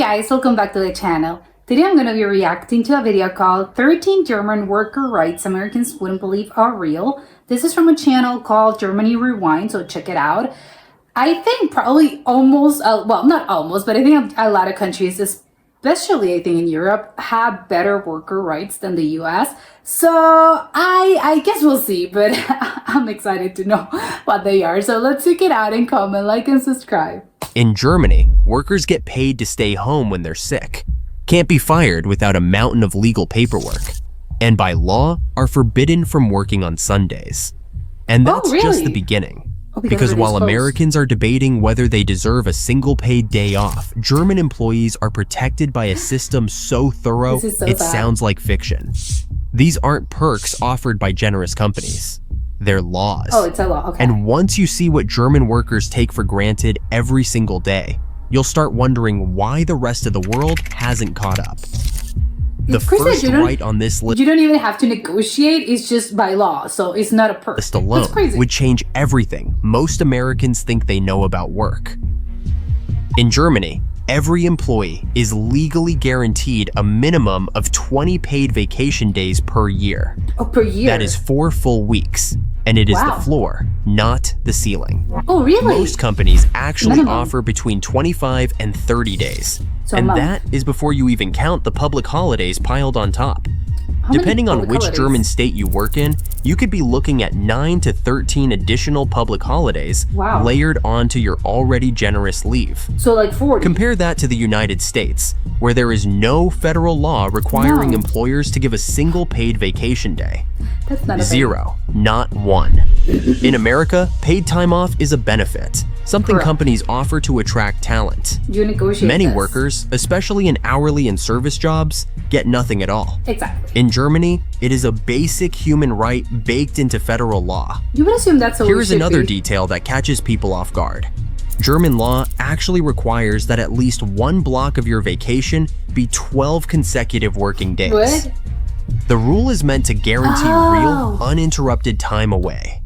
guys, welcome back to the channel. Today I'm going to be reacting to a video called 13 German worker rights Americans wouldn't believe are real. This is from a channel called Germany Rewind, so check it out. I think probably almost, well not almost, but I think a lot of countries, especially I think in Europe, have better worker rights than the US. So I guess we'll see, but I'm excited to know what they are. So let's check it out and comment, like, and subscribe. In Germany, workers get paid to stay home when they're sick, can't be fired without a mountain of legal paperwork, and by law are forbidden from working on Sundays. And that's just the beginning. Because while Americans are debating whether they deserve a single paid day off, German employees are protected by a system so thorough it sounds like fiction. These aren't perks offered by generous companies. They're laws. Oh, it's a law, okay. And once you see what German workers take for granted every single day, you'll start wondering why the rest of the world hasn't caught up. The first right on this list, you don't even have to negotiate, it's just by law, so it's not a perk. List alone would change everything most Americans think they know about work. In Germany, every employee is legally guaranteed a minimum of 20 paid vacation days per year. Oh, per year? That is 4 full weeks, and it is the floor, not the ceiling. Oh, really? Most companies actually offer between 25 and 30 days, and that is before you even count the public holidays piled on top. Depending on which German state you work in, you could be looking at 9 to 13 additional public holidays layered onto your already generous leave. So like 40. Compare that to the United States, where there is no federal law requiring employers to give a single paid vacation day. That's not a Zero, not one. In America, paid time off is a benefit, something companies offer to attract talent. You negotiate Many workers, especially in hourly and service jobs, get nothing at all. Exactly. In Germany, it is a basic human right baked into federal law. You would assume that's a Here's another detail that catches people off guard. German law actually requires that at least one block of your vacation be 12 consecutive working days. What? The rule is meant to guarantee real, uninterrupted time away.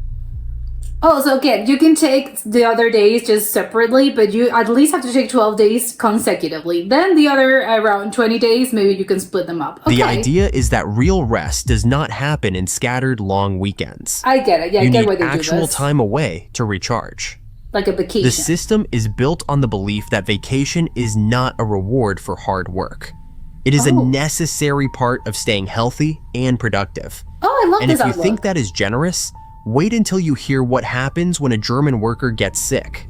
Oh, so again, you can take the other days just separately, but you at least have to take 12 days consecutively. Then the other around 20 days, maybe you can split them up. Okay. The idea is that real rest does not happen in scattered long weekends. I get it. Yeah, I get why they do this. You need actual time away to recharge. Like a vacation. The system is built on the belief that vacation is not a reward for hard work. It is a necessary part of staying healthy and productive. Oh, I love this. And if you think that is generous, wait until you hear what happens when a German worker gets sick.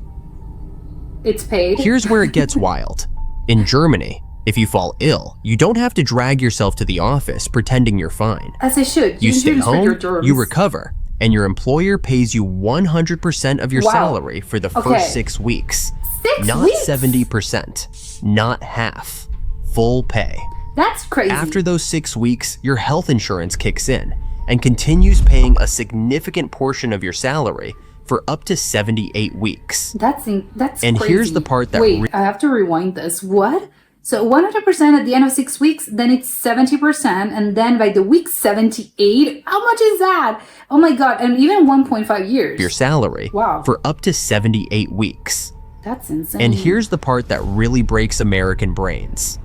It's paid. Here's where it gets wild. In Germany, if you fall ill, you don't have to drag yourself to the office pretending you're fine. As I should. You stay home, you recover, and your employer pays you 100% of your salary for the first 6 weeks. Not 70%, not half. Full pay. That's crazy. After those 6 weeks, your health insurance kicks in and continues paying a significant portion of your salary for up to 78 weeks. That's and crazy. Here's the part that I have to rewind this. What? So 100% at the end of 6 weeks, then it's 70%, and then by the week 78, how much is that? Oh my god, and even 1.5 years. Your salary for up to 78 weeks. That's insane. And here's the part that really breaks American brains.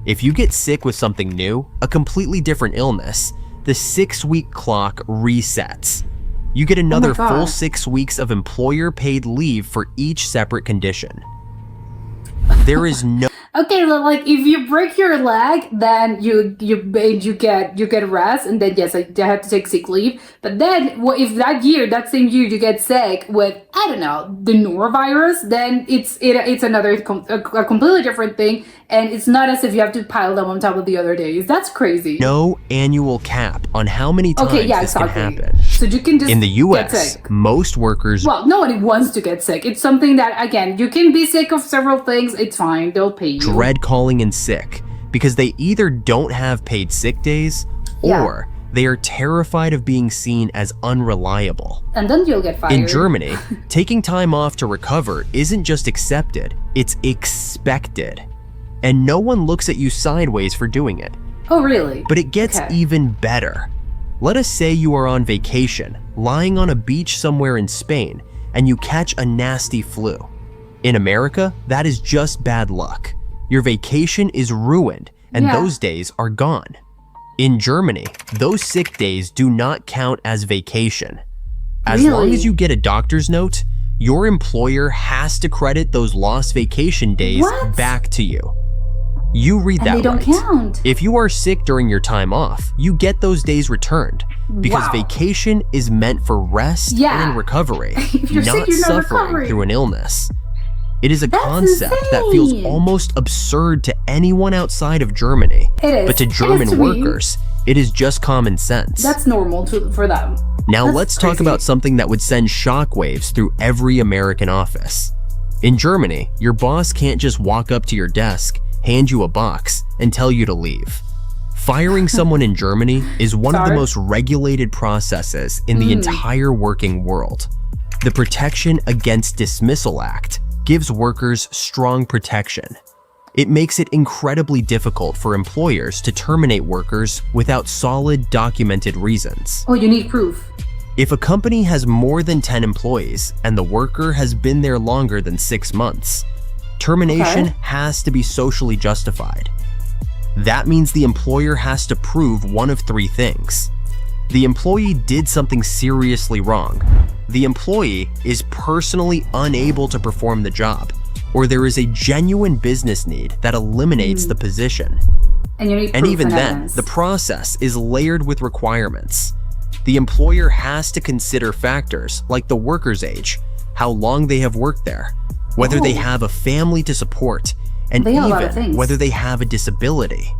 If you get sick with something new, a completely different illness, the 6-week clock resets. You get another full 6 weeks of employer-paid leave for each separate condition. There is no... Okay, like if you break your leg, then you get rest, and then yes, I have to take sick leave. But then, if that same year, you get sick with, I don't know, the norovirus, then it's another a completely different thing, and it's not as if you have to pile them on top of the other days. That's crazy. No annual cap on how many times this can happen. So you can just in the U.S., most workers. Well, nobody wants to get sick. It's something that, again, you can be sick of several things. It's fine. They'll pay you. Dread calling in sick because they either don't have paid sick days or they are terrified of being seen as unreliable. And then you'll get fired. In Germany, taking time off to recover isn't just accepted, it's expected. And no one looks at you sideways for doing it. Oh, really? But it gets even better. Let us say you are on vacation, lying on a beach somewhere in Spain, and you catch a nasty flu. In America, that is just bad luck. your vacation is ruined and those days are gone. In Germany, those sick days do not count as vacation. As long as you get a doctor's note, your employer has to credit those lost vacation days back to you. You read that they don't count. If you are sick during your time off, you get those days returned because vacation is meant for rest and recovery, not suffering through an illness. It is a concept that feels almost absurd to anyone outside of Germany, but to German workers, it is just common sense. That's normal for them. Now let's talk about something that would send shockwaves through every American office. In Germany, your boss can't just walk up to your desk, hand you a box, and tell you to leave. Firing someone in Germany is one of the most regulated processes in the entire working world. The Protection Against Dismissal Act gives workers strong protection. It makes it incredibly difficult for employers to terminate workers without solid documented reasons. Oh, you need proof. If a company has more than 10 employees and the worker has been there longer than 6 months, termination has to be socially justified. That means the employer has to prove one of 3 things. The employee did something seriously wrong. The employee is personally unable to perform the job, or there is a genuine business need that eliminates the position. And you need proof even then, evidence. the process is layered with requirements. The employer has to consider factors like the worker's age, how long they have worked there, whether they have a family to support, and even whether they have a disability.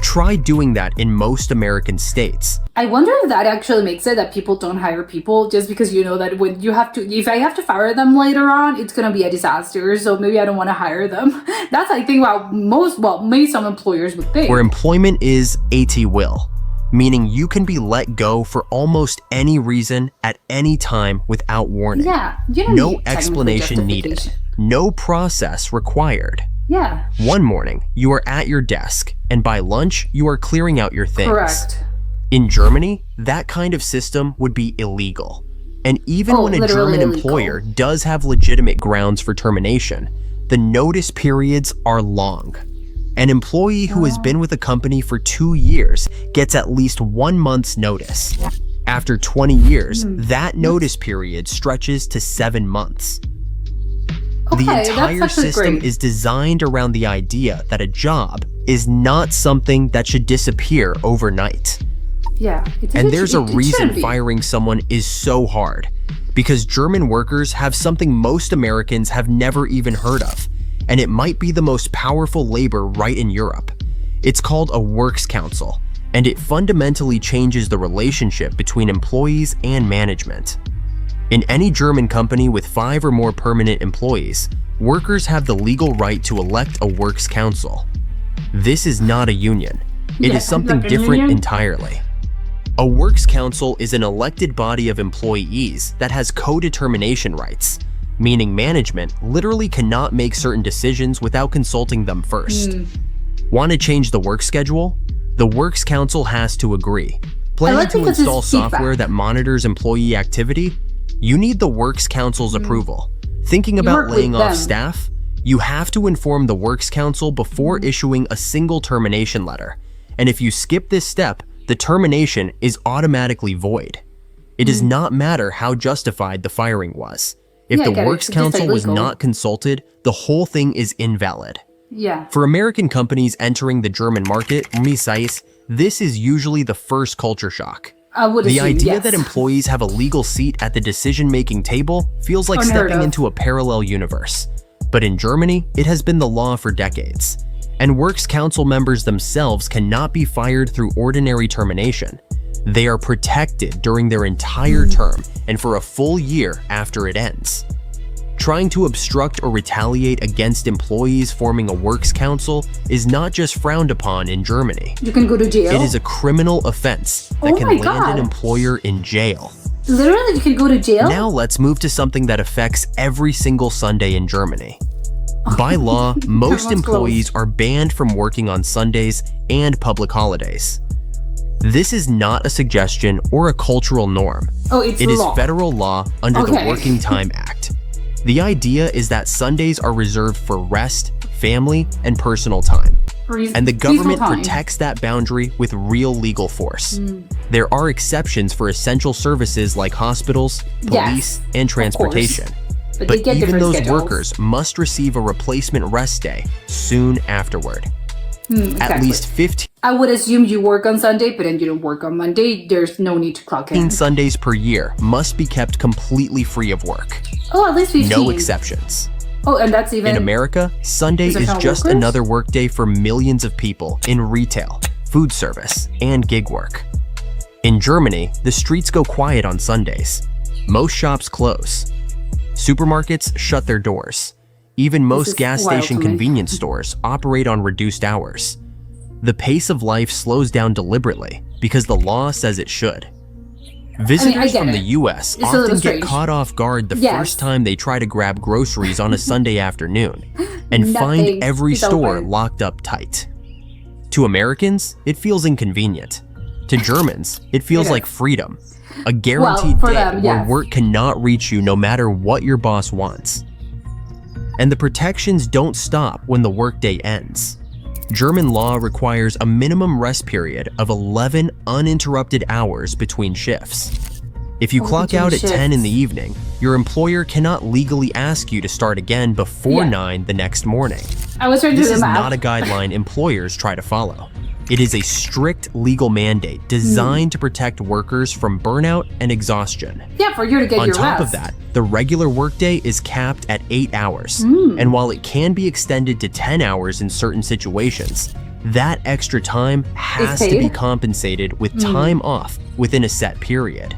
Try doing that in most American states. I wonder if that actually makes it that people don't hire people just because you know that when you have to, if I have to fire them later on, it's going to be a disaster. So maybe I don't want to hire them. That's, I think, what maybe some employers would think. Where employment is at will, meaning you can be let go for almost any reason at any time without warning. Yeah, you don't no need explanation needed. No process required. Yeah. One morning, you are at your desk, and by lunch, you are clearing out your things. Correct. In Germany, that kind of system would be illegal. And even when a German employer does have legitimate grounds for termination, the notice periods are long. An employee who has been with a company for 2 years gets at least 1 month's notice. After 20 years, that notice period stretches to 7 months. The entire system is designed around the idea that a job is not something that should disappear overnight. Yeah. And there's a reason firing someone is so hard, because German workers have something most Americans have never even heard of, and it might be the most powerful labor right in Europe. It's called a works council, and it fundamentally changes the relationship between employees and management. In any German company with 5 or more permanent employees, workers have the legal right to elect a works council. This is not a union. It is something different entirely. A works council is an elected body of employees that has co-determination rights, meaning management literally cannot make certain decisions without consulting them first. Want to change the work schedule? The works council has to agree. Planning to install software that monitors employee activity? You need the works council's approval. Thinking about laying off staff? You have to inform the works council before issuing a single termination letter. And if you skip this step, the termination is automatically void. It does not matter how justified the firing was. If the works council was not consulted, the whole thing is invalid. Yeah. For American companies entering the German market, this is usually the first culture shock. The idea that employees have a legal seat at the decision-making table feels like stepping into a parallel universe. But in Germany, it has been the law for decades. And works council members themselves cannot be fired through ordinary termination. They are protected during their entire term and for a full year after it ends. Trying to obstruct or retaliate against employees forming a works council is not just frowned upon in Germany. You can go to jail. It is a criminal offense that can land an employer in jail. Literally, you can go to jail? Now let's move to something that affects every single Sunday in Germany. By law, most employees are banned from working on Sundays and public holidays. This is not a suggestion or a cultural norm. It is federal law under the Working Time Act. The idea is that Sundays are reserved for rest, family, and personal time. And the government Peaceful time. protects that boundary with real legal force. There are exceptions for essential services like hospitals, police, and transportation. But, But they get even different those schedules. workers must receive a replacement rest day soon afterward. At Exactly. least 15 I would assume you work on Sunday, but then you don't work on Monday. There's no need to clock in. Sundays per year must be kept completely free of work. Oh, at least 15. No exceptions. Oh, and that's even... In America, Sunday is Essential just workers? another workday for millions of people in retail, food service, and gig work. In Germany, the streets go quiet on Sundays. Most shops close. Supermarkets shut their doors. Even is most gas wild station to me. convenience stores operate on reduced hours. The pace of life slows down deliberately because the law says it should. Visitors get from the it. US It's a little often get strange. caught off guard the Yes. first time they try to grab groceries on a Sunday afternoon and find Nothing every is store open. locked up tight. To Americans, it feels inconvenient. To Germans, it feels It like is. freedom, a guaranteed for day them, where yes. work cannot reach you no matter what your boss wants. And the protections don't stop when the workday ends. German law requires a minimum rest period of 11 uninterrupted hours between shifts. If you clock between out at 10 in the shifts. evening, your employer cannot legally ask you to start again before Yeah. 9 the next morning. I was trying to This do the is math. not a guideline employers try to follow. It is a strict legal mandate designed to protect workers from burnout and exhaustion. Yeah, for you to get On your top rest. of that, the regular workday is capped at 8 hours. Hmm. And while it can be extended to 10 hours in certain situations, that extra time has to be paid? compensated with time off within a set period.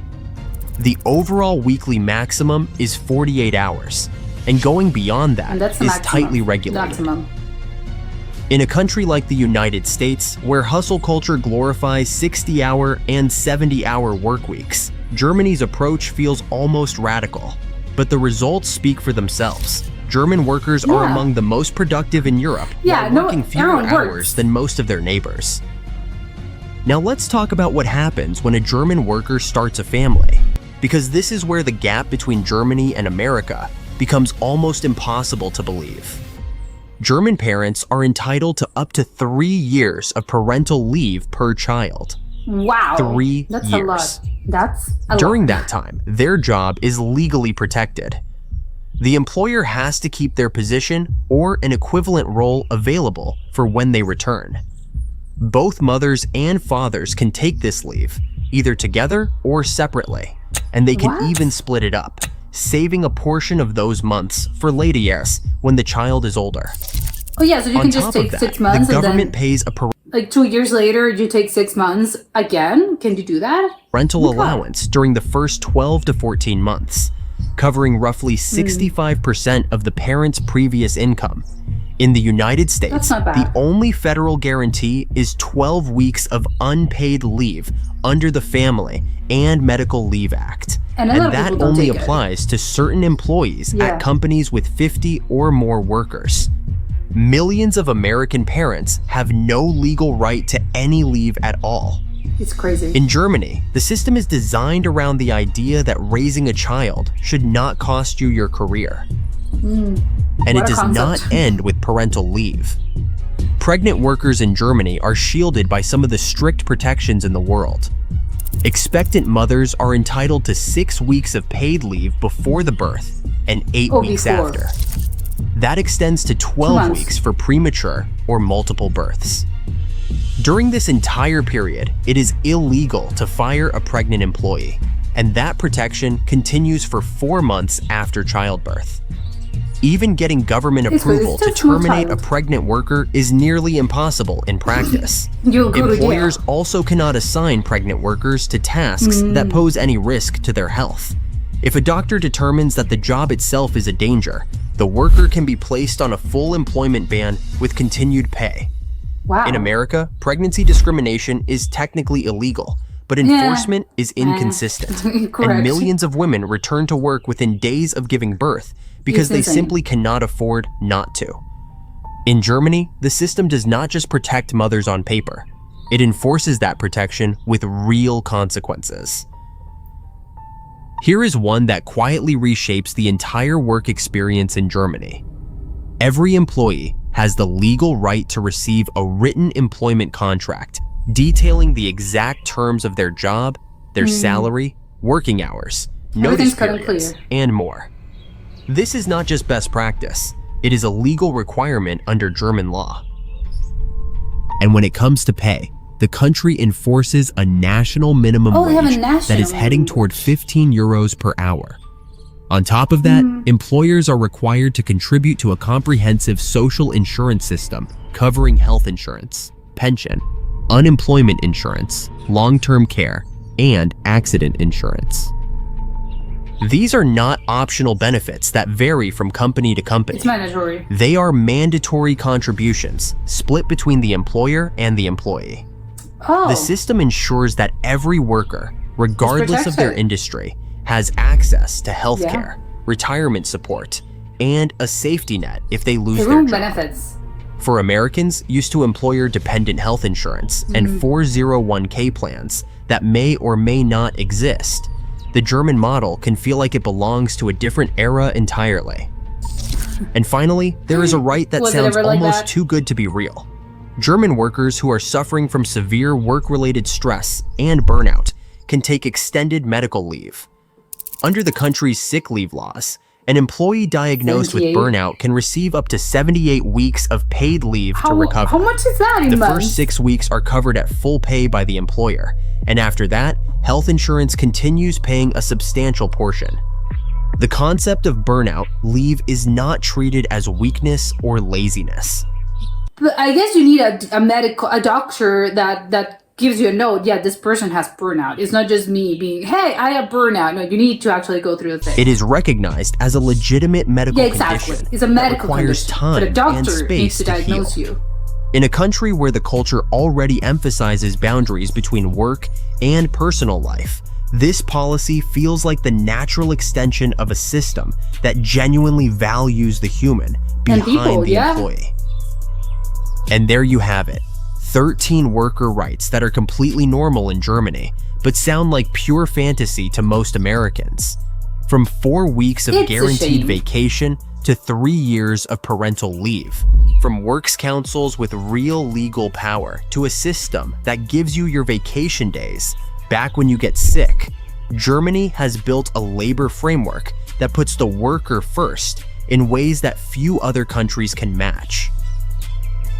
The overall weekly maximum is 48 hours, and going beyond that And that's the is maximum. tightly regulated. Maximum. In a country like the United States, where hustle culture glorifies 60-hour and 70-hour work weeks, Germany's approach feels almost radical. But the results speak for themselves. German workers are Yeah. among the most productive in Europe, Yeah, while no, working fewer everyone hours works. than most of their neighbors. Now let's talk about what happens when a German worker starts a family, because this is where the gap between Germany and America becomes almost impossible to believe. German parents are entitled to up to 3 years of parental leave per child. Wow. 3 That's years. a lot. That's a During lot. that time, their job is legally protected. The employer has to keep their position or an equivalent role available for when they return. Both mothers and fathers can take this leave, either together or separately, and they can What? even split it up, saving a portion of those months for later years when the child is older. Oh yeah, so you On can top just of take that, 6 the months and government then pays a like 2 years later you take 6 months again. Can you do that? parental Okay. allowance during the first 12 to 14 months, covering roughly Hmm. 65% of the parent's previous income. In the United States, That's not bad. the only federal guarantee is 12 weeks of unpaid leave under the Family and Medical Leave Act. And a lot of that people don't only take it. applies to certain employees Yeah. at companies with 50 or more workers. Millions of American parents have no legal right to any leave at all. It's crazy. In Germany, the system is designed around the idea that raising a child should not cost you your career. And What it a does not concept. end with parental leave. Pregnant workers in Germany are shielded by some of the strict protections in the world. Expectant mothers are entitled to 6 weeks of paid leave before the birth and 8 Oh, weeks before. after. That extends to 12 months. weeks for premature or multiple births. During this entire period, it is illegal to fire a pregnant employee, and that protection continues for 4 months after childbirth. Even getting government It's approval to just a small terminate a child. pregnant worker is nearly impossible in practice. You'll go to jail. Employers also cannot assign pregnant workers to tasks that pose any risk to their health. If a doctor determines that the job itself is a danger, the worker can be placed on a full employment ban with continued pay. Wow. In America, pregnancy discrimination is technically illegal, but enforcement is inconsistent, Correct. and millions of women return to work within days of giving birth because It's they insane. simply cannot afford not to. In Germany, the system does not just protect mothers on paper, it enforces that protection with real consequences. Here is one that quietly reshapes the entire work experience in Germany. Every employee has the legal right to receive a written employment contract detailing the exact terms of their job, their salary, working hours, notice periods, and more. This is not just best practice, it is a legal requirement under German law. And when it comes to pay, the country enforces a national minimum wage that is heading toward 15 euros per hour. On top of that, employers are required to contribute to a comprehensive social insurance system covering health insurance, pension, unemployment insurance, long-term care, and accident insurance. These are not optional benefits that vary from company to company. It's mandatory. They are mandatory contributions split between the employer and the employee. Oh. The system ensures that every worker, regardless of their industry, has access to healthcare, retirement support, and a safety net if they lose their job. Benefits. For Americans used to employer-dependent health insurance and 401k plans that may or may not exist, the German model can feel like it belongs to a different era entirely. And finally, there is a right that sounds almost too good to be real. German workers who are suffering from severe work-related stress and burnout can take extended medical leave. Under the country's sick leave laws, an employee diagnosed with burnout can receive up to 78 weeks of paid leave to recover. How much is that in months? The first 6 weeks are covered at full pay by the employer, and after that, health insurance continues paying a substantial portion. The concept of burnout leave is not treated as weakness or laziness. But I guess you need a doctor that gives you a note. Yeah, this person has burnout. It's not just me being, hey, I have burnout. No, you need to actually go through the thing. It is recognized as a legitimate medical condition. Condition. It's a medical requires condition. time but a doctor and space needs to diagnose heal. you. In a country where the culture already emphasizes boundaries between work and personal life, this policy feels like the natural extension of a system that genuinely values the human behind the employee. And there you have it. 13 worker rights that are completely normal in Germany, but sound like pure fantasy to most Americans. From 4 weeks of guaranteed vacation to 3 years of parental leave. From works councils with real legal power to a system that gives you your vacation days back when you get sick, Germany has built a labor framework that puts the worker first in ways that few other countries can match.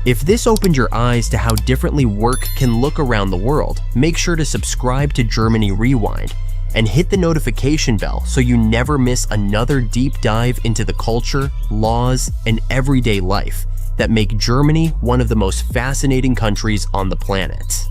If this opened your eyes to how differently work can look around the world, make sure to subscribe to Germany Rewind and hit the notification bell so you never miss another deep dive into the culture, laws, and everyday life that make Germany one of the most fascinating countries on the planet.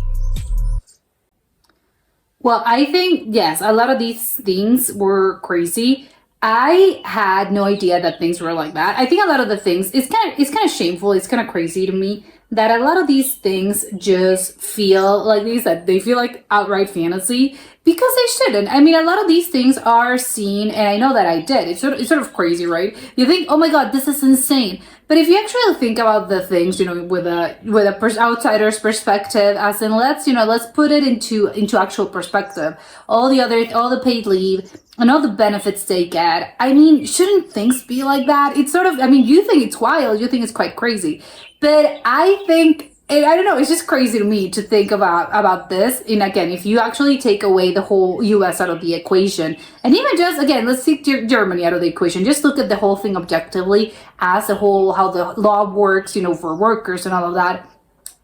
Well, I think, yes, a lot of these things were crazy. I had no idea that things were like that. I think a lot of the things, it's kind of shameful, it's kind of crazy to me that a lot of these things just feel like they feel like outright fantasy because they shouldn't. I mean, a lot of these things are seen, and I know that I did. It's sort of crazy, right? You think, oh my God, this is insane. But if you actually think about the things, with a outsider's perspective, as in let's put it into actual perspective. All the paid leave and all the benefits they get. I mean, shouldn't things be like that? It's sort of, I mean, you think it's wild, you think it's quite crazy, but I think, and I don't know, it's just crazy to me to think about this. And again, if you actually take away the whole US out of the equation, and even just, again, let's take Germany out of the equation, just look at the whole thing objectively as a whole, how the law works, for workers and all of that,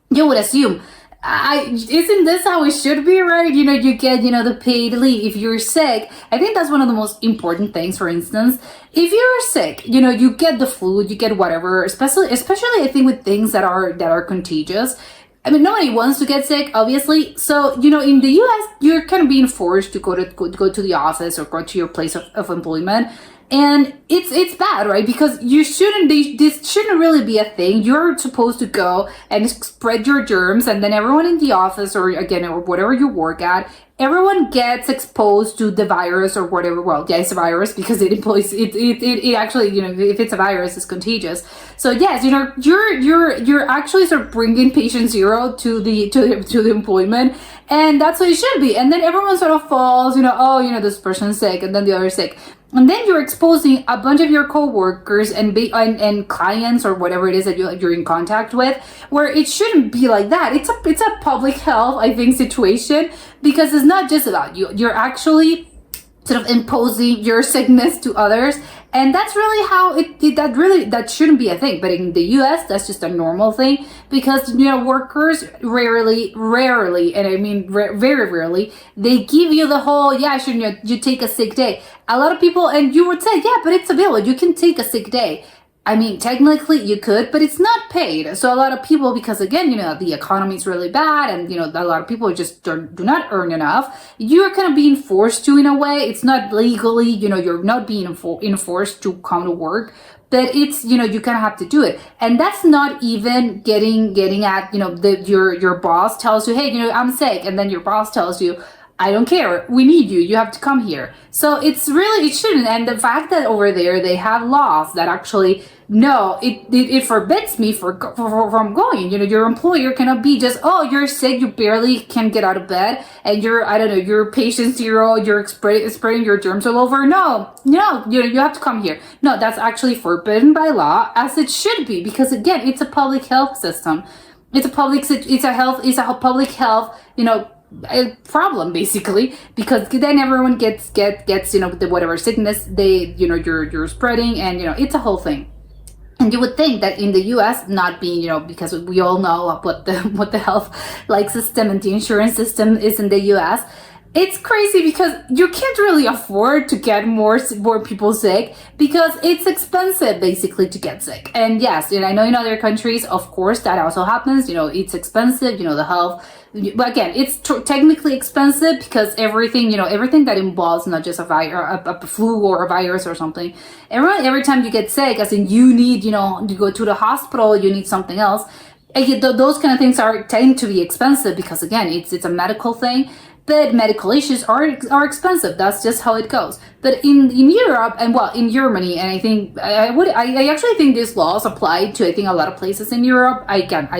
you would assume, isn't this how it should be, right? You get, the paid leave if you're sick. I think that's one of the most important things. For instance, if you're sick, you get the flu, you get whatever, especially I think with things that are contagious. I mean, nobody wants to get sick, obviously. So, in the US, you're kind of being forced to go to the office or go to your place of employment. And it's bad, right? Because this shouldn't really be a thing. You're supposed to go and spread your germs, and then everyone in the office or whatever you work at, everyone gets exposed to the virus or whatever. Well, yeah, it's a virus because it actually, if it's a virus, it's contagious. So yes, you're actually sort of bringing patient zero to the employment, and that's what it should be. And then everyone sort of falls, this person's sick, and then the other's sick. and then you're exposing a bunch of your coworkers and clients or whatever it is that you're in contact with, where it shouldn't be like that. It's a public health, I think, situation, because it's not just about you. You're actually sort of imposing your sickness to others, and that's really how that shouldn't be a thing. But in the US, that's just a normal thing, because workers rarely, and I mean very rarely, they give you the whole, yeah, shouldn't you take a sick day. A lot of people, and you would say, yeah, but it's available, you can take a sick day. I mean, technically you could, but it's not paid. So a lot of people, because again, the economy is really bad, and a lot of people just do not earn enough. You're kind of being forced to, in a way. It's not legally, you're not being enforced to come to work, but it's, you kind of have to do it. And that's not even getting at, your boss tells you, hey, I'm sick, and then your boss tells you, I don't care, we need you, you have to come here. So it shouldn't. And the fact that over there they have laws that actually, no, it forbids me from going. Your employer cannot be just, oh, you're sick, you barely can get out of bed, and you're patient zero, you're spreading your germs all over. No, you have to come here. No, that's actually forbidden by law, as it should be, because again, it's a public health system. It's a public health, a problem, basically, because then everyone gets the whatever sickness you're spreading, and it's a whole thing. And you would think that in the US, not being, because we all know what the health system and the insurance system is in the US, it's crazy because you can't really afford to get more people sick, because it's expensive basically to get sick. And yes, I know in other countries, of course, that also happens. It's expensive, the health. But again, it's technically expensive because everything that involves not just a flu or a virus or something. Every time you get sick, as in you need, to go to the hospital, you need something else. Those kind of things tend to be expensive because again, it's a medical thing. But medical issues are expensive. That's just how it goes. But in Europe, and in Germany, and I think I actually think these laws apply to, I think, a lot of places in Europe. I don't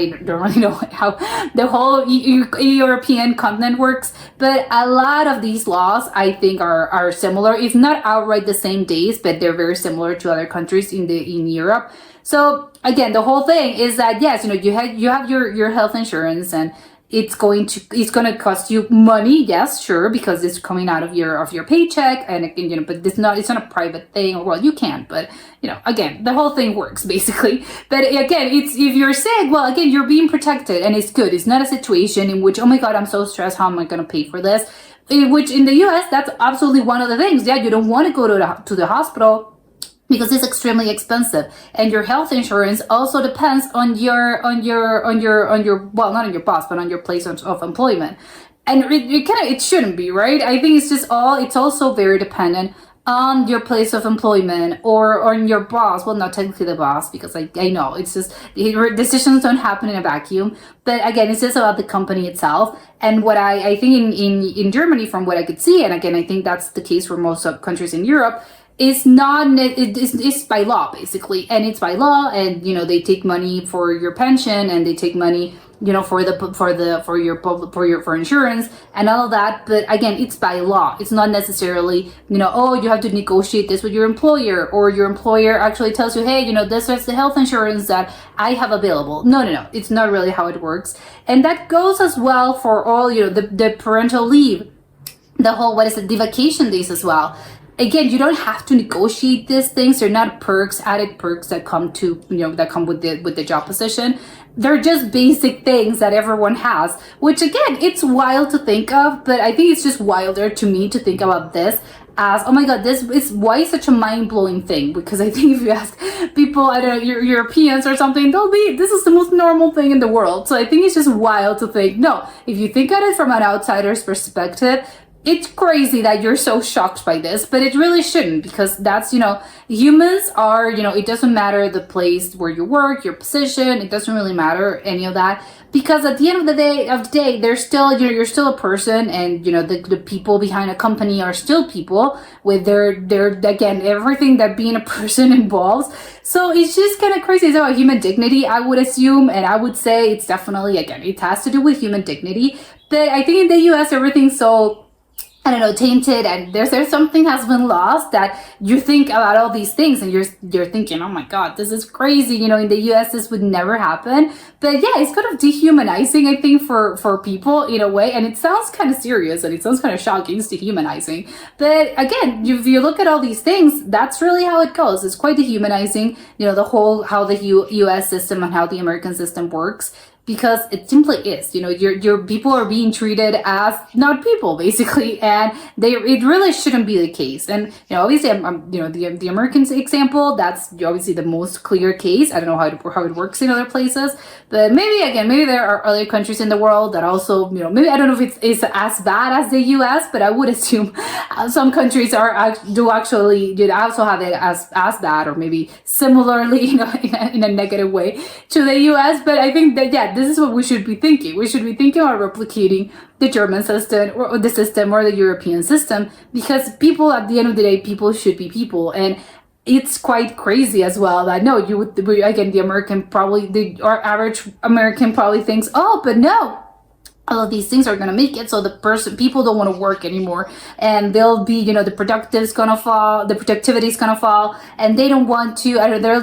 really know how the whole European continent works, but a lot of these laws I think are similar. If not outright the same days, but they're very similar to other countries in Europe. So again, the whole thing is that yes, you have your health insurance, and it's going to cost you money, yes, sure, because it's coming out of your paycheck, and but it's not a private thing, or you can, but again, the whole thing works basically. But again, it's, if you're sick, well, again, you're being protected, and it's good. It's not a situation in which, oh my god, I'm so stressed, how am I going to pay for this? Which in the US, that's absolutely one of the things. Yeah, you don't want to go to the hospital, because it's extremely expensive, and your health insurance also depends on your well, not on your boss, but on your place of employment. And it shouldn't be, right? I think it's also very dependent on your place of employment or on your boss. Well, not technically the boss, because I know it's just decisions don't happen in a vacuum. But again, it's just about the company itself. And what I think in Germany, from what I could see, and again, I think that's the case for most of countries in Europe, it's by law basically, and it's by law, and they take money for your pension, and they take money for insurance and all of that. But again, it's by law. It's not necessarily oh, you have to negotiate this with your employer, or your employer actually tells you, hey, this is the health insurance that I have available. No, it's not really how it works. And that goes as well for all the parental leave, the whole the vacation days as well. Again, you don't have to negotiate these things. They're not added perks that come with the job position. They're just basic things that everyone has, which again, it's wild to think of, but I think it's just wilder to me to think about this as, oh my god, this is why such a mind-blowing thing. Because I think if you ask people, I don't know, Europeans or something, this is the most normal thing in the world. So I think it's just wild to think, no, if you think at it from an outsider's perspective, it's crazy that you're so shocked by this, but it really shouldn't, because that's, humans are, it doesn't matter the place where you work, your position, it doesn't really matter any of that, because at the end of the day, there's still, you're still a person, and, the people behind a company are still people with their, again, everything that being a person involves. So it's just kind of crazy. It's about human dignity, I would assume, and I would say it's definitely, again, it has to do with human dignity. But I think in the US, everything's so I don't know, tainted, and there's something has been lost that you think about all these things and you're thinking, oh my god, this is crazy. In the US this would never happen. But yeah, it's kind of dehumanizing, I think, for people in a way, and it sounds kind of serious and it sounds kind of shocking. It's dehumanizing. But again, if you look at all these things, that's really how it goes. It's quite dehumanizing, the whole how the US system and how the American system works, because it simply is. Your people are being treated as not people, basically, and it really shouldn't be the case. And obviously, the American example, that's obviously the most clear case. I don't know how it works in other places, but maybe there are other countries in the world that also, maybe I don't know if it's as bad as the U.S., but I would assume some countries do also have it as bad, or maybe similarly, in a negative way to the U.S. But I think that, yeah, this is what we should be thinking. We should be thinking about replicating the German system or the European system, because people, at the end of the day, people should be people. And it's quite crazy as well that our average American probably thinks, oh, but no, all of these things are going to make it so people don't want to work anymore, and they'll be, the productivity is going to fall, and they don't want to,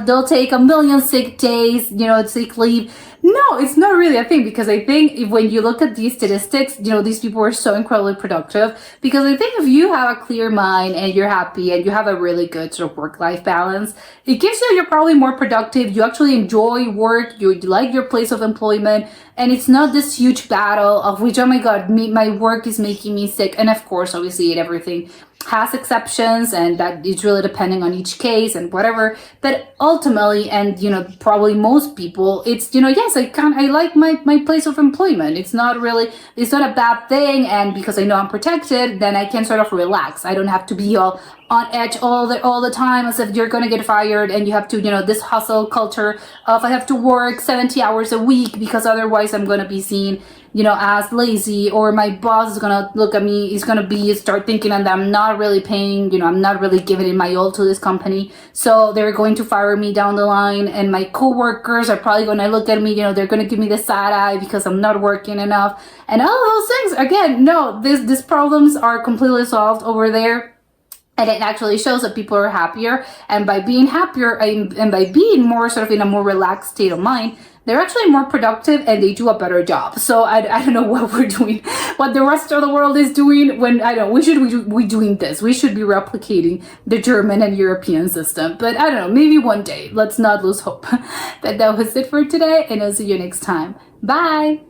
they'll take 1 million sick days, sick leave. No, it's not really a thing, because I think when you look at these statistics, these people are so incredibly productive, because I think if you have a clear mind and you're happy and you have a really good sort of work-life balance, it gives you're probably more productive. You actually enjoy work, you like your place of employment, and it's not this huge battle of which, oh my god, my work is making me sick. And of course, obviously, everything has exceptions, and that is really depending on each case and whatever. But ultimately, and probably most people, it's yes, I like my place of employment. It's not a bad thing, and because I know I'm protected, then I can sort of relax. I don't have to be all on edge all the time, as if you're gonna get fired, and you have to, this hustle culture of I have to work 70 hours a week because otherwise I'm gonna be seen, as lazy, or my boss is gonna look at me, start thinking that I'm not really paying, I'm not really giving it my all to this company, so they're going to fire me down the line. And my coworkers are probably gonna look at me, they're gonna give me the side eye because I'm not working enough, and all those things. Again, no, these problems are completely solved over there. And it actually shows that people are happier, and by being happier and by being more sort of in a more relaxed state of mind, they're actually more productive and they do a better job. So I don't know what we're doing, what the rest of the world is doing, when we should be doing this. We should be replicating the German and European system. But I don't know, maybe one day. Let's not lose hope. But that was it for today, and I'll see you next time. Bye!